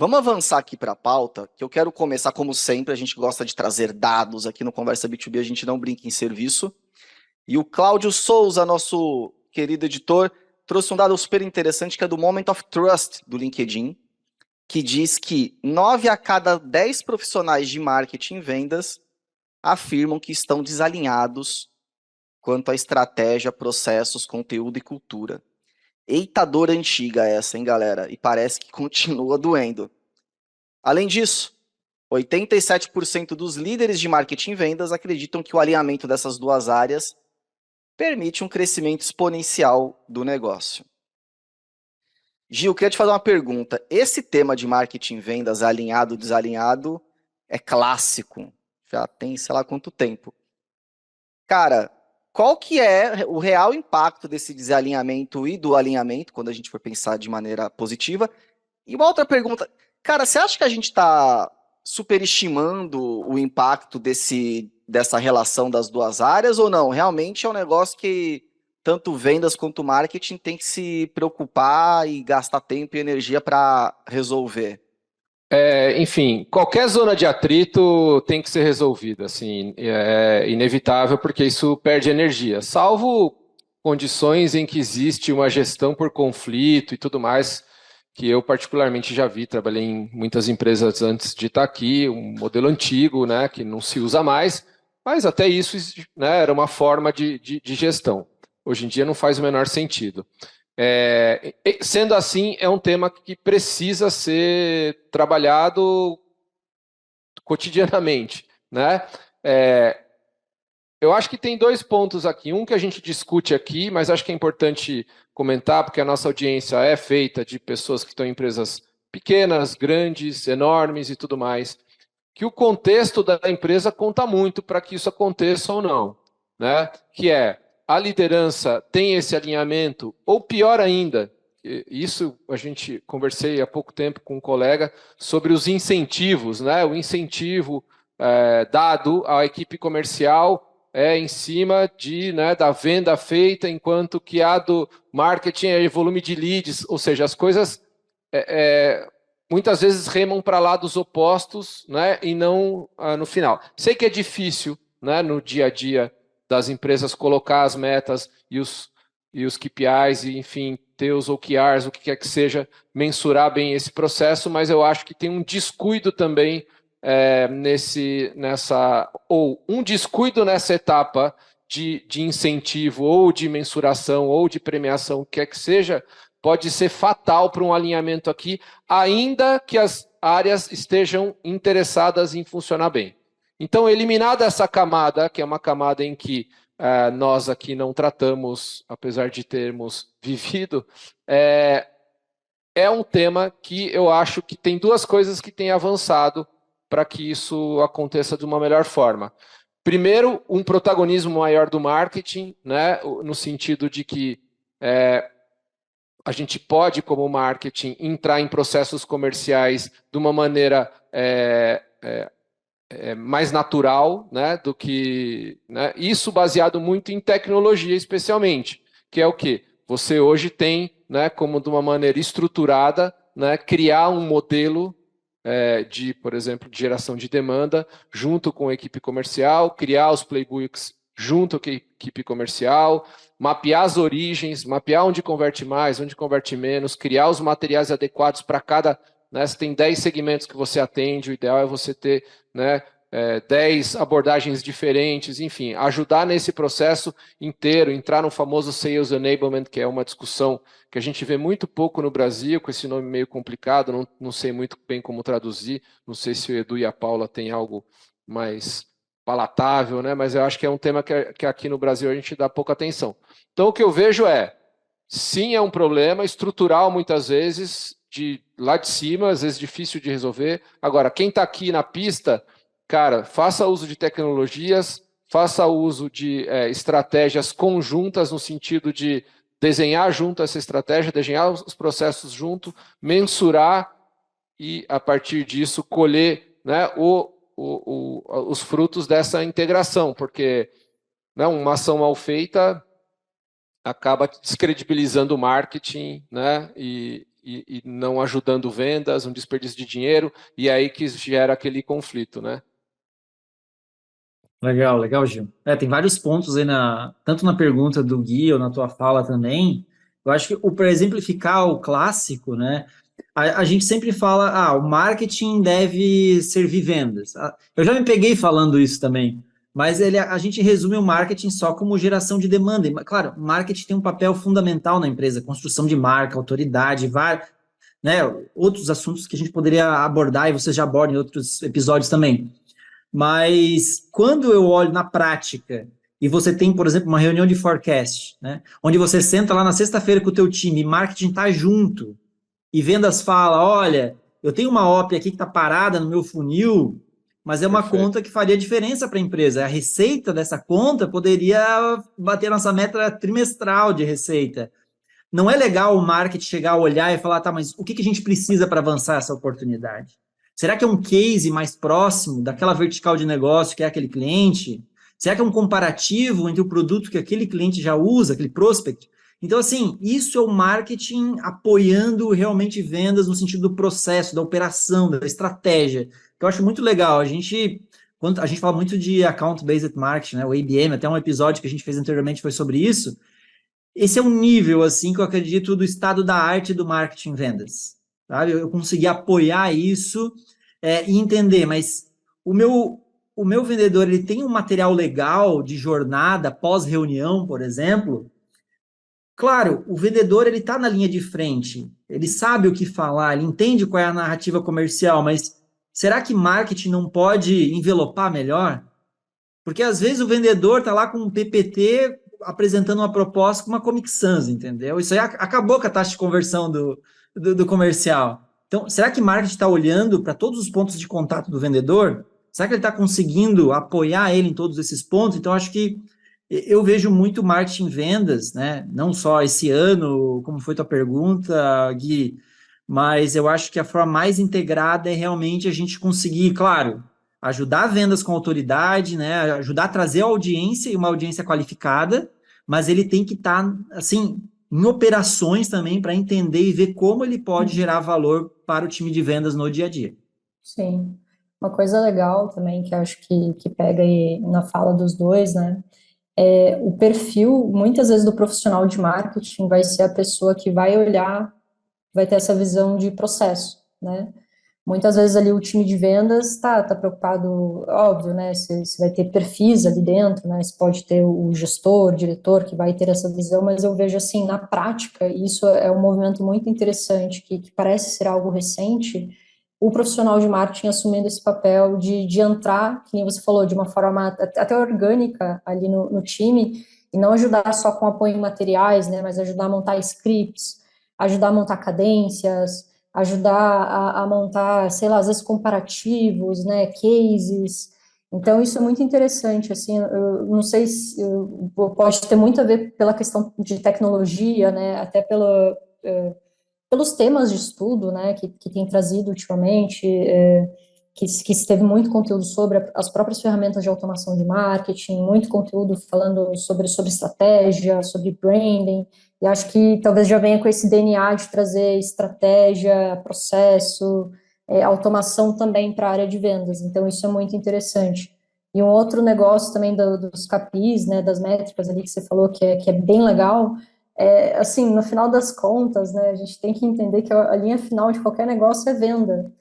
Vamos avançar aqui para a pauta, que eu quero começar, como sempre, a gente gosta de trazer dados aqui no Conversa B2B, a gente não brinca em serviço. E o Cláudio Souza, nosso querido editor, trouxe um dado super interessante que é do Moment of Trust do LinkedIn, que diz que 9 a cada 10 profissionais de marketing e vendas afirmam que estão desalinhados quanto à estratégia, processos, conteúdo e cultura. Eita dor antiga essa, hein, galera? E parece que continua doendo. Além disso, 87% dos líderes de marketing e vendas acreditam que o alinhamento dessas duas áreas permite um crescimento exponencial do negócio. Gil, queria te fazer uma pergunta. Esse tema de marketing e vendas alinhado, desalinhado, é clássico. Já tem sei lá quanto tempo. Cara, qual que é o real impacto desse desalinhamento e do alinhamento, quando a gente for pensar de maneira positiva? E uma outra pergunta, cara, você acha que a gente está superestimando o impacto dessa relação das duas áreas ou não? Realmente é um negócio que tanto vendas quanto marketing tem que se preocupar e gastar tempo e energia para resolver. Enfim, qualquer zona de atrito tem que ser resolvida, assim, é inevitável porque isso perde energia, salvo condições em que existe uma gestão por conflito e tudo mais, que eu particularmente já vi, trabalhei em muitas empresas antes de estar aqui, um modelo antigo, né, que não se usa mais, mas até isso, né, era uma forma de gestão. Hoje em dia não faz o menor sentido. Sendo assim, é um tema que precisa ser trabalhado cotidianamente, né? É, eu acho que tem dois pontos aqui. Um que a gente discute aqui, mas acho que é importante comentar, porque a nossa audiência é feita de pessoas que estão em empresas pequenas, grandes, enormes e tudo mais, que o contexto da empresa conta muito para que isso aconteça ou não, né? Que é a liderança tem esse alinhamento, ou pior ainda, isso a gente conversei há pouco tempo com um colega sobre os incentivos, né? O incentivo dado à equipe comercial é em cima da venda feita, enquanto que a do marketing é volume de leads, ou seja, as coisas muitas vezes remam para lados opostos, né, e não no final. Sei que é difícil, né, no dia a dia das empresas colocar as metas e os KPIs, e, enfim, ter os OKRs, o que quer que seja, mensurar bem esse processo, mas eu acho que tem um descuido também ou um descuido nessa etapa de incentivo, ou de mensuração, ou de premiação, o que quer que seja, pode ser fatal para um alinhamento aqui, ainda que as áreas estejam interessadas em funcionar bem. Então, eliminada essa camada, que é uma camada em que nós aqui não tratamos, apesar de termos vivido, é um tema que eu acho que tem duas coisas que têm avançado para que isso aconteça de uma melhor forma. Primeiro, um protagonismo maior do marketing, né, no sentido de que a gente pode, como marketing, entrar em processos comerciais de uma maneira mais natural, né, do que, né, isso baseado muito em tecnologia, especialmente, que é o quê? Você hoje tem, né, como de uma maneira estruturada, né, criar um modelo por exemplo, de geração de demanda junto com a equipe comercial, criar os playbooks junto com a equipe comercial, mapear as origens, mapear onde converte mais, onde converte menos, criar os materiais adequados para cada, né, se tem 10 segmentos que você atende, o ideal é você ter, né, 10 abordagens diferentes, enfim, ajudar nesse processo inteiro, entrar no famoso Sales Enablement, que é uma discussão que a gente vê muito pouco no Brasil, com esse nome meio complicado, não sei muito bem como traduzir, não sei se o Edu e a Paula têm algo mais palatável, né? Mas eu acho que é um tema que aqui no Brasil a gente dá pouca atenção. Então, o que eu vejo sim, é um problema estrutural muitas vezes, de lá de cima, às vezes difícil de resolver. Agora, quem está aqui na pista, cara, faça uso de tecnologias, faça uso de estratégias conjuntas no sentido de desenhar junto essa estratégia, desenhar os processos junto, mensurar e, a partir disso, colher, né, os frutos dessa integração, porque, né, uma ação mal feita acaba descredibilizando o marketing, né, e e não ajudando vendas, um desperdício de dinheiro, e aí que gera aquele conflito, né? Legal, legal, Gil. Tem vários pontos aí, tanto na pergunta do Gui ou na tua fala também. Eu acho que, para exemplificar o clássico, né? A gente sempre fala, o marketing deve servir vendas. Eu já me peguei falando isso também, mas a gente resume o marketing só como geração de demanda. E, claro, o marketing tem um papel fundamental na empresa, construção de marca, autoridade, né, outros assuntos que a gente poderia abordar e vocês já abordam em outros episódios também. Mas quando eu olho na prática e você tem, por exemplo, uma reunião de forecast, né, onde você senta lá na sexta-feira com o teu time e marketing está junto e vendas fala, olha, eu tenho uma OP aqui que está parada no meu funil, mas é uma Perfeito. conta que faria diferença para a empresa. A receita dessa conta poderia bater nossa meta trimestral de receita. Não é legal o marketing chegar a olhar e falar, tá, mas o que a gente precisa para avançar essa oportunidade? Será que é um case mais próximo daquela vertical de negócio que é aquele cliente? Será que é um comparativo entre o produto que aquele cliente já usa, aquele prospect? Então, assim, isso é o marketing apoiando realmente vendas no sentido do processo, da operação, da estratégia, que eu acho muito legal. Quando a gente fala muito de account-based marketing, né, o ABM, até um episódio que a gente fez anteriormente foi sobre isso. Esse é um nível, assim, que eu acredito do estado da arte do marketing vendas, sabe? Eu consegui apoiar isso e entender, mas o meu vendedor, ele tem um material legal de jornada pós-reunião, por exemplo. Claro, o vendedor, ele está na linha de frente, ele sabe o que falar, ele entende qual é a narrativa comercial, mas será que marketing não pode envelopar melhor? Porque às vezes o vendedor está lá com um PPT apresentando uma proposta com uma Comic Sans, entendeu? Isso aí acabou com a taxa de conversão do comercial. Então, será que marketing está olhando para todos os pontos de contato do vendedor? Será que ele está conseguindo apoiar ele em todos esses pontos? Então, acho que eu vejo muito marketing em vendas, né? Não só esse ano, como foi tua pergunta, Gui, mas eu acho que a forma mais integrada é realmente a gente conseguir, claro, ajudar vendas com autoridade, né? Ajudar a trazer a audiência e uma audiência qualificada, mas ele tem que estar, assim, em operações também para entender e ver como ele pode gerar valor para o time de vendas no dia a dia. Sim. Uma coisa legal também que eu acho que pega aí na fala dos dois, né? O perfil, muitas vezes, do profissional de marketing vai ser a pessoa que vai olhar, vai ter essa visão de processo, né? Muitas vezes ali o time de vendas tá preocupado, óbvio, né? Se vai ter perfis ali dentro, né? Se pode ter o gestor, o diretor que vai ter essa visão, mas eu vejo assim, na prática, e isso é um movimento muito interessante, que parece ser algo recente, o profissional de marketing assumindo esse papel de entrar, que nem você falou, de uma forma até orgânica ali no time, e não ajudar só com apoio em materiais, né, mas ajudar a montar scripts, ajudar a montar cadências, ajudar a montar, sei lá, às vezes comparativos, né, cases. Então, isso é muito interessante, assim, eu não sei se pode ter muito a ver pela questão de tecnologia, né, até pelos temas de estudo, né, que tem trazido ultimamente, que se teve muito conteúdo sobre as próprias ferramentas de automação de marketing, muito conteúdo falando sobre estratégia, sobre branding, e acho que talvez já venha com esse DNA de trazer estratégia, processo, automação também para a área de vendas, então isso é muito interessante. E um outro negócio também dos KPIs, né, das métricas ali que você falou, que é bem legal, assim, no final das contas, né, a gente tem que entender que a linha final de qualquer negócio é venda.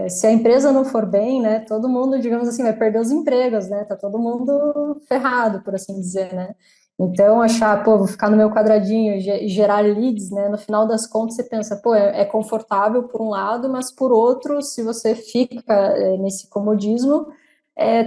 Se a empresa não for bem, né, todo mundo, digamos assim, vai perder os empregos, né, tá todo mundo ferrado, por assim dizer, né. Então, achar, pô, vou ficar no meu quadradinho e gerar leads, né, no final das contas você pensa, pô, é confortável por um lado, mas por outro, se você fica nesse comodismo,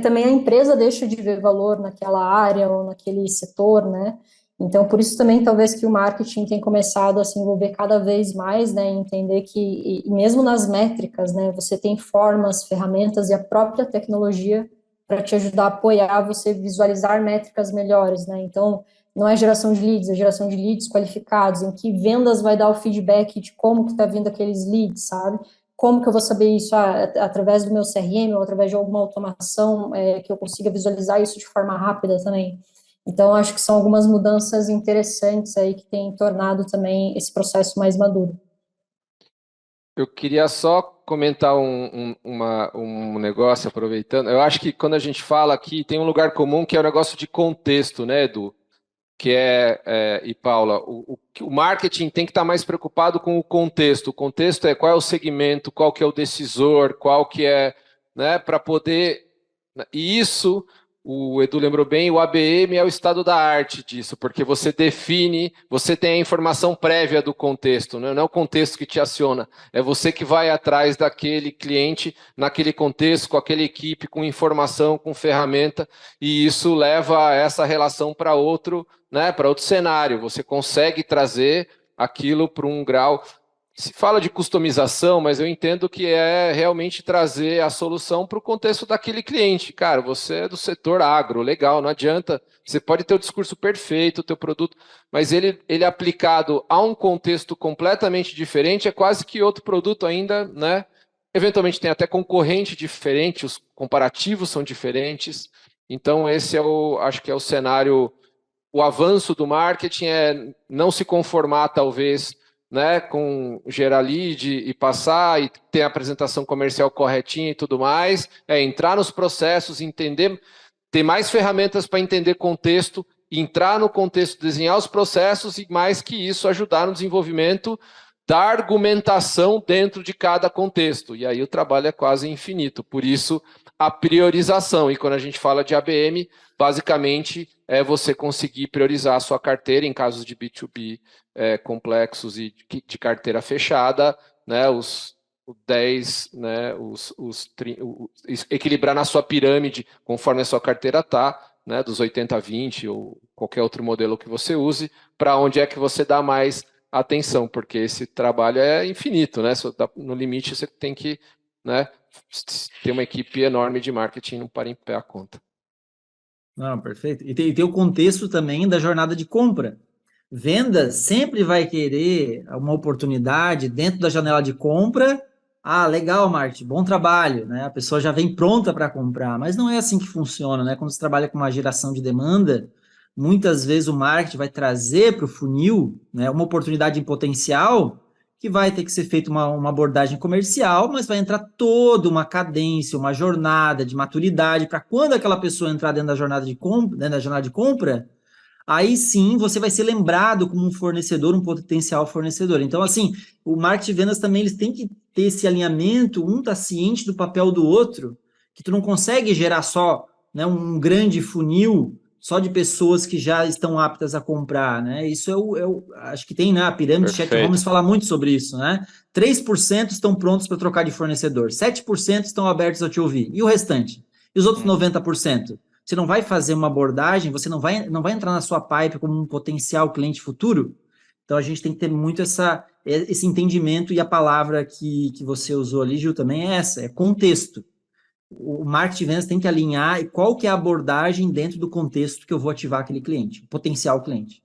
também a empresa deixa de ver valor naquela área ou naquele setor, né. Então, por isso também, talvez que o marketing tem começado a se envolver cada vez mais, né, entender que, e mesmo nas métricas, né, você tem formas, ferramentas e a própria tecnologia para te ajudar a apoiar você visualizar métricas melhores, né, então, não é geração de leads, é geração de leads qualificados, em que vendas vai dar o feedback de como que está vindo aqueles leads, sabe, como que eu vou saber isso, através do meu CRM ou através de alguma automação que eu consiga visualizar isso de forma rápida também. Então, acho que são algumas mudanças interessantes aí que têm tornado também esse processo mais maduro. Eu queria só comentar um negócio, aproveitando. Eu acho que quando a gente fala aqui, tem um lugar comum que é o negócio de contexto, né, Edu? E Paula, o marketing tem que estar mais preocupado com o contexto. O contexto é qual é o segmento, qual que é o decisor, qual que é, né, para poder... E isso, o Edu lembrou bem, o ABM é o estado da arte disso, porque você define, você tem a informação prévia do contexto, né? Não é o contexto que te aciona, é você que vai atrás daquele cliente, naquele contexto, com aquela equipe, com informação, com ferramenta, e isso leva essa relação para outro, né, para outro cenário. Você consegue trazer aquilo para um grau. Se fala de customização, mas eu entendo que é realmente trazer a solução para o contexto daquele cliente. Cara, você é do setor agro, legal, não adianta. Você pode ter o discurso perfeito, o teu produto, mas ele aplicado a um contexto completamente diferente é quase que outro produto ainda, né? Eventualmente tem até concorrente diferente, os comparativos são diferentes. Então esse acho que é o cenário. O avanço do marketing é não se conformar, talvez, né, com gerar lead e passar e ter a apresentação comercial corretinha e tudo mais, é entrar nos processos, entender, ter mais ferramentas para entender contexto, entrar no contexto, desenhar os processos e, mais que isso, ajudar no desenvolvimento da argumentação dentro de cada contexto. E aí o trabalho é quase infinito. Por isso, a priorização. E quando a gente fala de ABM, basicamente é você conseguir priorizar a sua carteira em casos de B2B complexos e de carteira fechada, né, os 10, né, equilibrar na sua pirâmide conforme a sua carteira está, né, dos 80-20 ou qualquer outro modelo que você use, para onde é que você dá mais atenção, porque esse trabalho é infinito, né? No limite você tem que, né, ter uma equipe enorme de marketing, não para em pé a conta. Não, perfeito. E tem o contexto também da jornada de compra. Venda sempre vai querer uma oportunidade dentro da janela de compra. Ah, legal, marketing, bom trabalho, né? A pessoa já vem pronta para comprar, mas não é assim que funciona, né? Quando você trabalha com uma geração de demanda, muitas vezes o marketing vai trazer para o funil, né, uma oportunidade em potencial que vai ter que ser feita uma abordagem comercial, mas vai entrar toda uma cadência, uma jornada de maturidade para quando aquela pessoa entrar dentro da jornada de compra, aí sim você vai ser lembrado como um fornecedor, um potencial fornecedor. Então, assim, o marketing de vendas também eles têm que ter esse alinhamento, um está ciente do papel do outro, que tu não consegue gerar só, né, um grande funil só de pessoas que já estão aptas a comprar, né? Isso acho que tem, né? A pirâmide de Chet Holmes fala muito sobre isso, né? 3% estão prontos para trocar de fornecedor, 7% estão abertos a te ouvir. E o restante? E os outros 90%? Você não vai fazer uma abordagem, você não vai entrar na sua pipe como um potencial cliente futuro? Então, a gente tem que ter muito esse entendimento, e a palavra que você usou ali, Gil, também é essa, é contexto. O marketing de vendas tem que alinhar e qual que é a abordagem dentro do contexto que eu vou ativar aquele cliente, o potencial cliente.